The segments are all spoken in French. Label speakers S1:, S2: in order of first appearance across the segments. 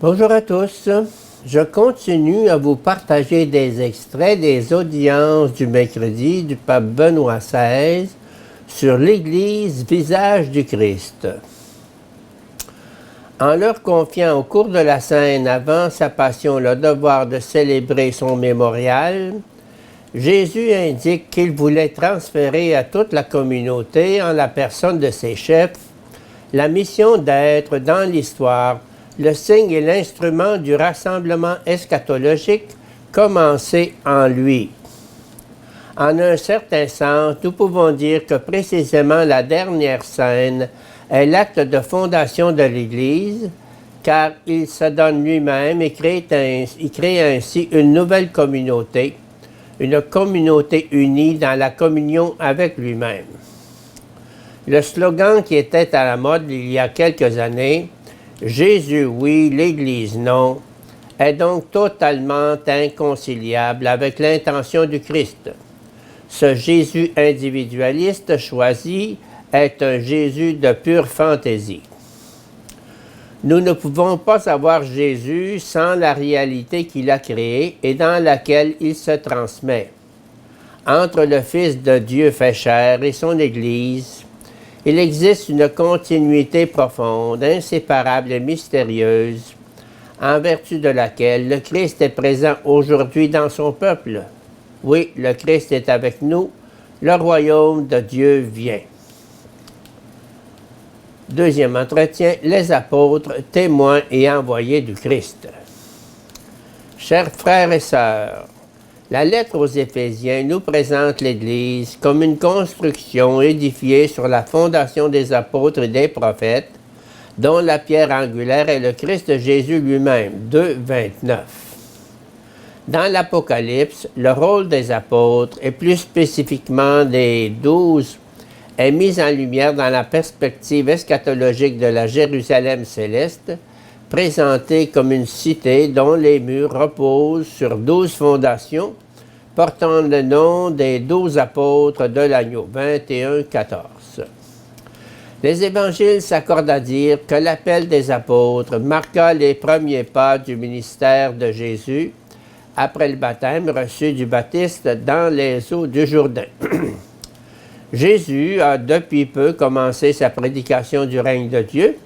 S1: Bonjour à tous. Je continue à vous partager des extraits des audiences du mercredi du pape Benoît XVI sur l'Église visage du Christ. En leur confiant au cours de la scène avant sa passion le devoir de célébrer son mémorial, Jésus indique qu'il voulait transférer à toute la communauté, en la personne de ses chefs, la mission d'être dans l'histoire le signe et l'instrument du rassemblement eschatologique commencé en lui. En un certain sens, nous pouvons dire que précisément la dernière scène est l'acte de fondation de l'Église, car il se donne lui-même et crée ainsi une nouvelle communauté, une communauté unie dans la communion avec lui-même. Le slogan qui était à la mode il y a quelques années, « Jésus oui, l'Église non », est donc totalement inconciliable avec l'intention du Christ. Ce Jésus individualiste choisi est un Jésus de pure fantaisie. Nous ne pouvons pas avoir Jésus sans la réalité qu'il a créée et dans laquelle il se transmet. Entre le Fils de Dieu fait chair et son Église, il existe une continuité profonde, inséparable et mystérieuse, en vertu de laquelle le Christ est présent aujourd'hui dans son peuple. Oui, le Christ est avec nous, le royaume de Dieu vient. Deuxième entretien, les apôtres, témoins et envoyés du Christ. Chers frères et sœurs, la lettre aux Éphésiens nous présente l'Église comme une construction édifiée sur la fondation des apôtres et des prophètes, dont la pierre angulaire est le Christ Jésus lui-même, 2:29. Dans l'Apocalypse, le rôle des apôtres, et plus spécifiquement des 12, est mis en lumière dans la perspective eschatologique de la Jérusalem céleste, présentée comme une cité dont les murs reposent sur 12 fondations, portant le nom des 12 apôtres de l'agneau, 21:14. Les évangiles s'accordent à dire que l'appel des apôtres marqua les premiers pas du ministère de Jésus après le baptême reçu du Baptiste dans les eaux du Jourdain. Jésus a depuis peu commencé sa prédication du règne de Dieu,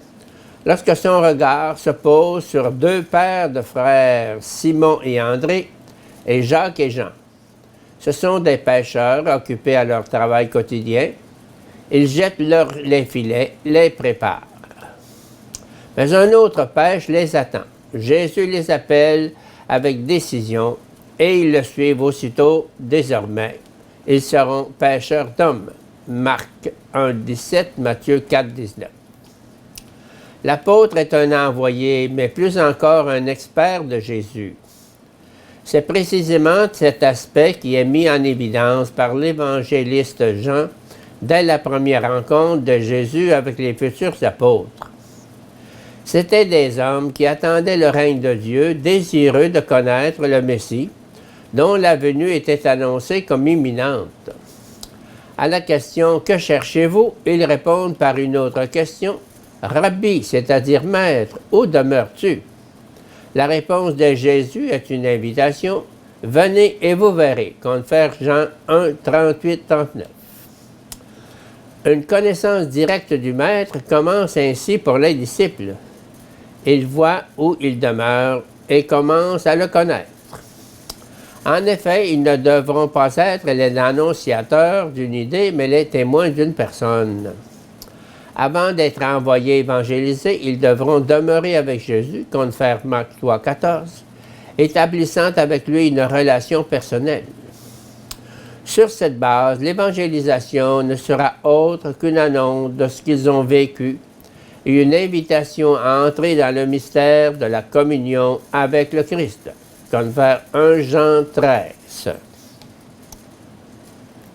S1: lorsque son regard se pose sur deux paires de frères, Simon et André, et Jacques et Jean. Ce sont des pêcheurs occupés à leur travail quotidien. Ils jettent les filets, les préparent. Mais un autre pêche les attend. Jésus les appelle avec décision et ils le suivent aussitôt désormais. Ils seront pêcheurs d'hommes. Marc 1:17, Matthieu 4:19. L'apôtre est un envoyé, mais plus encore un expert de Jésus. C'est précisément cet aspect qui est mis en évidence par l'évangéliste Jean dès la première rencontre de Jésus avec les futurs apôtres. C'étaient des hommes qui attendaient le règne de Dieu, désireux de connaître le Messie, dont la venue était annoncée comme imminente. À la question « Que cherchez-vous ?» ils répondent par une autre question « Rabbi, c'est-à-dire maître, où demeures-tu » La réponse de Jésus est une invitation « Venez et vous verrez » confère Jean 1, 38, 39. Une connaissance directe du Maître commence ainsi pour les disciples. Ils voient où il demeure et commencent à le connaître. En effet, ils ne devront pas être les annonciateurs d'une idée, mais les témoins d'une personne. Avant d'être envoyés évangéliser, ils devront demeurer avec Jésus, confère Marc 3:14, établissant avec lui une relation personnelle. Sur cette base, l'évangélisation ne sera autre qu'une annonce de ce qu'ils ont vécu et une invitation à entrer dans le mystère de la communion avec le Christ, confère 1 Jean 13.